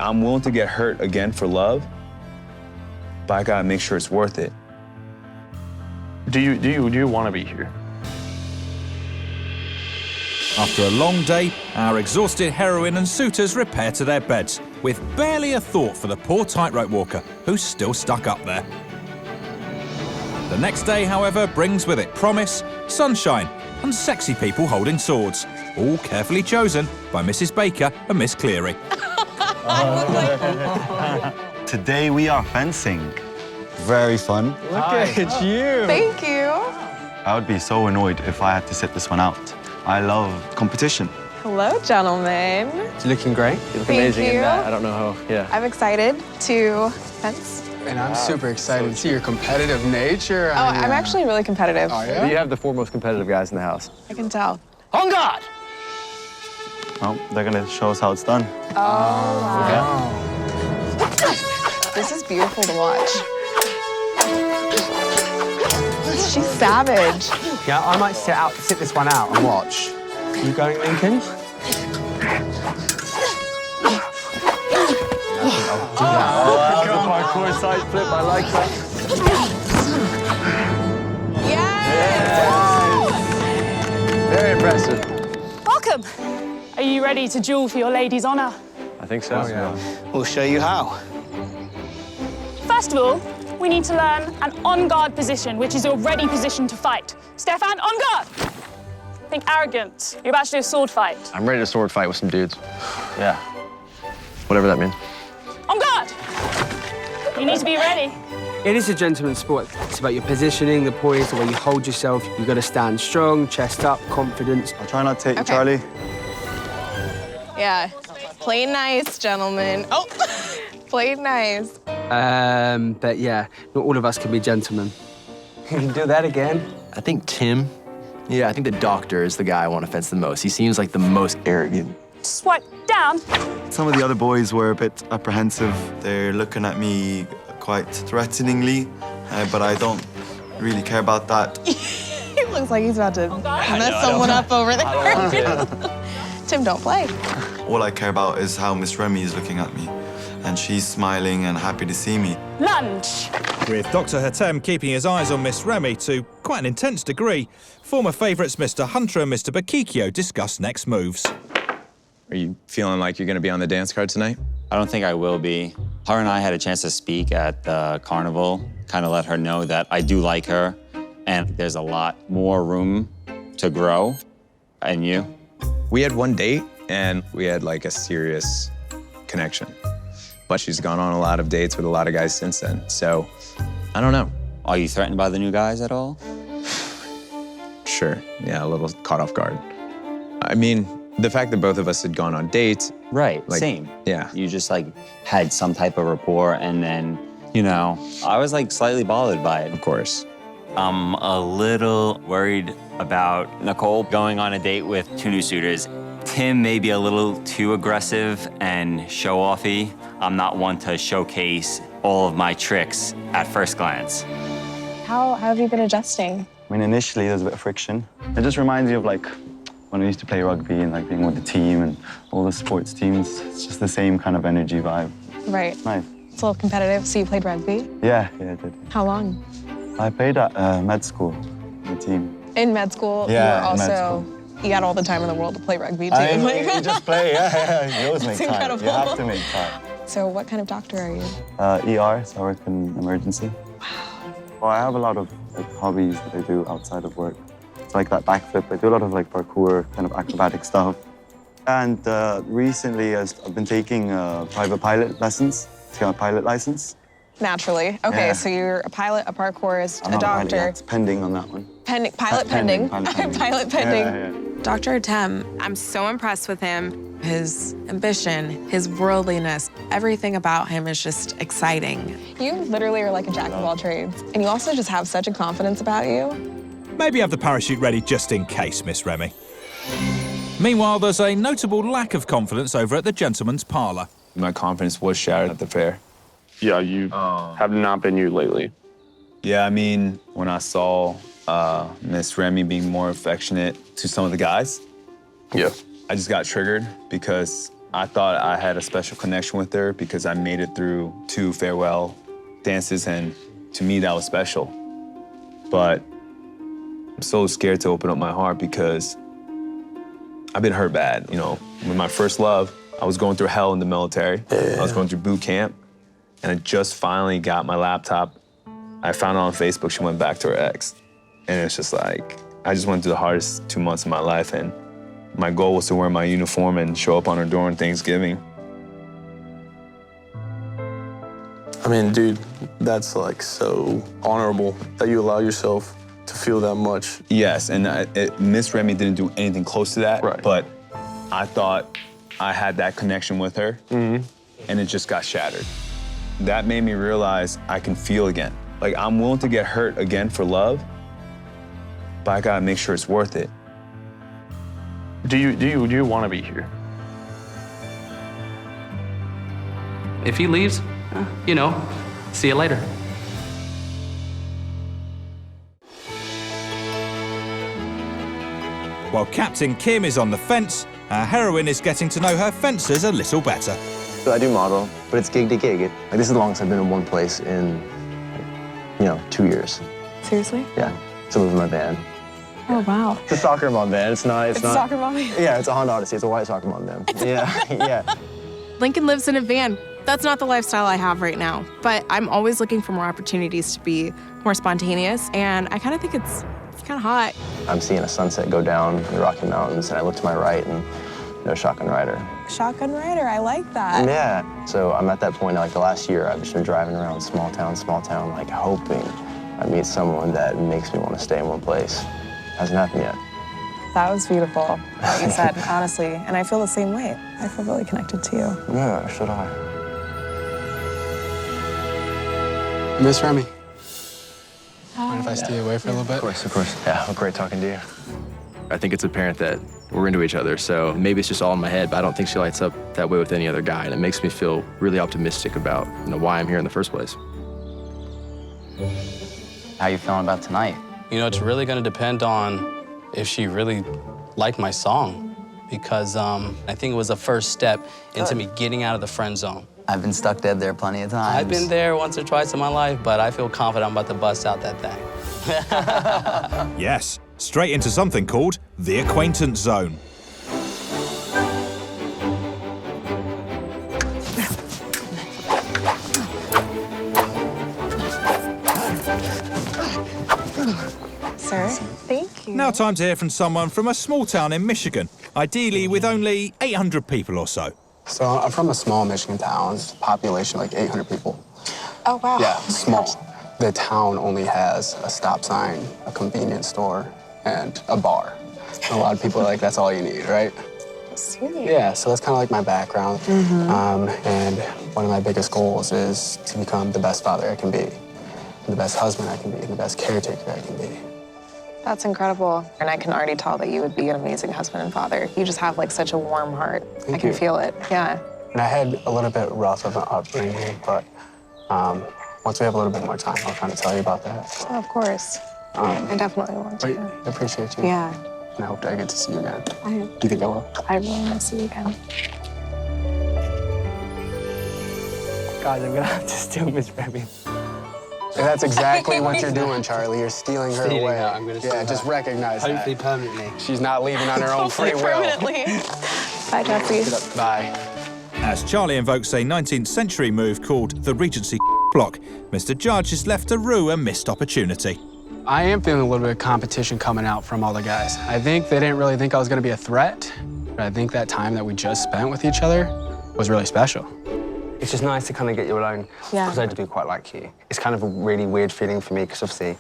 I'm willing to get hurt again for love, but I gotta make sure it's worth it. Do you want to be here? After a long day, our exhausted heroine and suitors repair to their beds, with barely a thought for the poor tightrope walker, who's still stuck up there. The next day, however, brings with it promise, sunshine, and sexy people holding swords, all carefully chosen by Mrs. Baker and Miss Cleary. Today we are fencing. Very fun. Look at you. Thank you. I would be so annoyed if I had to sit this one out. I love competition. Hello, gentlemen. You're looking great. You look Thank amazing you. in that. I don't know how, yeah. I'm excited to fence. And I'm super excited to see your competitive nature. Oh, I'm actually really competitive. Oh, yeah? You have the 4 most competitive guys in the house. I can tell. On guard! Well, they're gonna show us how it's done. Oh, wow. This is beautiful to watch. She's savage. Yeah, I might sit this one out and watch. You going, Lincoln? That's a parkour side flip. I like that. Yes! Very impressive. Welcome. Are you ready to duel for your lady's honor? I think so. Oh, yeah. We'll show you how. First of all, we need to learn an on-guard position, which is your ready position to fight. Stefan, on guard! Think arrogant. You're about to do a sword fight. I'm ready to sword fight with some dudes. Yeah. Whatever that means. On guard! You need to be ready. It is a gentleman's sport. It's about your positioning, the poise, the way you hold yourself. You've got to stand strong, chest up, confidence. I'll try not to take you, Okay. Charlie. Yeah. Play nice, gentlemen. Oh, play nice. But yeah, not all of us can be gentlemen. You can do that again. I think Tim, I think the doctor is the guy I want to fence the most. He seems like the most arrogant. Swipe down. Some of the other boys were a bit apprehensive. They're looking at me quite threateningly, but I don't really care about that. He looks like he's about to mess someone up over there. Tim, don't play. All I care about is how Miss Rémy is looking at me. And she's smiling and happy to see me. Lunge. With Dr. Hatem keeping his eyes on Miss Rémy to quite an intense degree, former favourites Mr. Hunter and Mr. Bakikio discuss next moves. Are you feeling like you're gonna be on the dance card tonight? I don't think I will be. Her and I had a chance to speak at the carnival, kind of let her know that I do like her, and there's a lot more room to grow. And you? We had one date, and we had like a serious connection. But she's gone on a lot of dates with a lot of guys since then, so I don't know. Are you threatened by the new guys at all? Sure, yeah, a little caught off guard. I mean, the fact that both of us had gone on dates. Right, Like, same. yeah. You just like had some type of rapport, and then, I was like slightly bothered by it. Of course. I'm a little worried about Nicole going on a date with 2 new suitors. Tim may be a little too aggressive and show-offy. I'm not one to showcase all of my tricks at first glance. How have you been adjusting? I mean, initially there's a bit of friction. It just reminds you of like when I used to play rugby and like being with the team and all the sports teams. It's just the same kind of energy vibe. Right. Nice. It's a little competitive. So you played rugby? Yeah, I did. How long? I played at med school, the team. In med school? Yeah, You were in med also, you had all the time in the world to play rugby too. I mean, you just play, yeah. You always make That's time. incredible. You have to make time. So what kind of doctor are you? ER, so I work in emergency. Wow. Well, I have a lot of like hobbies that I do outside of work. It's like that backflip. I do a lot of like parkour, kind of acrobatic stuff. And recently I've been taking private pilot lessons to get my pilot license. Naturally. Okay, Yeah. so you're a pilot, a parkourist, I'm a not pilot doctor. yet. It's pending on that one. Pilot pending. Pilot pending. Yeah. Dr. Hatem, I'm so impressed with him. His ambition, his worldliness, everything about him is just exciting. You literally are like a jack of all trades. And you also just have such a confidence about you. Maybe have the parachute ready just in case, Miss Rémy. Meanwhile, there's a notable lack of confidence over at the gentleman's parlour. My confidence was shattered at the fair. Yeah, you have not been you lately. Yeah, I mean, when I saw Miss Rémy being more affectionate to some of the guys, Yeah. I just got triggered because I thought I had a special connection with her because I made it through 2 farewell dances, and to me, that was special. But I'm so scared to open up my heart because I've been hurt bad. You know, with my first love, I was going through hell in the military. I was going through boot camp, and I just finally got my laptop. I found out on Facebook she went back to her ex. And it's just like, I just went through the hardest 2 months of my life, and my goal was to wear my uniform and show up on her door on Thanksgiving. I mean, dude, that's like so honorable that you allow yourself to feel that much. Yes, and Miss Rémy didn't do anything close to that, right. But I thought I had that connection with her, and it just got shattered. That made me realize I can feel again. Like, I'm willing to get hurt again for love, but I gotta make sure it's worth it. Do you want to be here? If he leaves, you know, see you later. While Captain Kim is on the fence, our heroine is getting to know her fencers a little better. So I do model, but it's gig to gig. Like, this is the longest I've been in one place in, you know, 2 years. Seriously? Yeah, to live in my van. Oh, wow. It's a soccer mom van. It's not. It's a soccer mom van? Yeah, it's a Honda Odyssey. It's a white soccer mom van. Yeah. Lincoln lives in a van. That's not the lifestyle I have right now, but I'm always looking for more opportunities to be more spontaneous, and I kind of think it's kind of hot. I'm seeing a sunset go down in the Rocky Mountains, and I look to my right, and no shotgun rider. Shotgun rider, I like that. Yeah. So I'm at that point, like the last year, I've just been driving around small town, like hoping I meet someone that makes me want to stay in one place. Hasn't happened yet. That was beautiful, what you said, honestly. And I feel the same way. I feel really connected to you. Yeah, should I? Miss Rémy. Mind if I stay away for a little bit? Of course. Yeah, well, great talking to you. I think it's apparent that we're into each other, so maybe it's just all in my head, but I don't think she lights up that way with any other guy, and it makes me feel really optimistic about, you know, why I'm here in the first place. How you feeling about tonight? You know, it's really gonna depend on if she really liked my song, because I think it was the first step into me getting out of the friend zone. I've been stuck dead there plenty of times. I've been there once or twice in my life, but I feel confident I'm about to bust out that thing. Yes, straight into something called the acquaintance zone. Sir, thank you. Now time to hear from someone from a small town in Michigan, ideally with only 800 people or so. So I'm from a small Michigan town, population like 800 people. Oh, wow. Yeah, small. The town only has a stop sign, a convenience store, and a bar. A lot of people are like, that's all you need, right? Sweet. Yeah, so that's kind of like my background. And one of my biggest goals is to become the best father I can be, the best husband I can be, and the best caretaker I can be. That's incredible. And I can already tell that you would be an amazing husband and father. You just have like such a warm heart. I can feel it, yeah. And I had a little bit rough of an upbringing, but once we have a little bit more time, I'll kind of tell you about that. Oh, of course. I definitely want to. I appreciate you. Yeah. And I hope that I get to see you again. Do you think I will? I really want to see you again. Guys, I'm gonna have to steal Miss Rémy. And that's exactly what you're doing, Charlie. You're stealing her Stealing away. her. I'm gonna steal Yeah, her. just recognize that. Hopefully permanently. She's not leaving on her own free will. Permanently. Bye, Jesse. Bye. As Charlie invokes a 19th century move called the Regency block, Mr. Judge is left to rue a missed opportunity. I am feeling a little bit of competition coming out from all the guys. I think they didn't really think I was gonna be a threat, but I think that time that we just spent with each other was really special. It's just nice to kind of get you alone. Yeah. Because I do quite like you. It's kind of a really weird feeling for me because obviously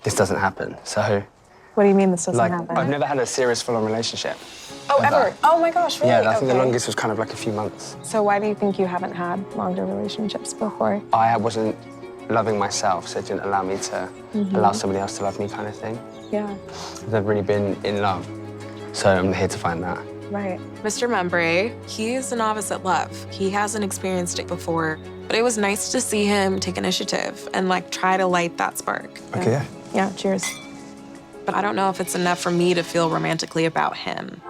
this doesn't happen. So, What do you mean this doesn't like, happen? I've never had a serious full-on relationship. Oh, ever? Oh my gosh, really? Yeah, I think the Okay. longest was kind of like a few months. So why do you think you haven't had longer relationships before? I wasn't loving myself, so it didn't allow me to allow somebody else to love me kind of thing. Yeah, I've never really been in love. So I'm here to find that. right. Mr. Membray, he is a novice at love. He hasn't experienced it before, but it was nice to see him take initiative and like try to light that spark. Okay, yeah. Yeah, cheers. But I don't know if it's enough for me to feel romantically about him.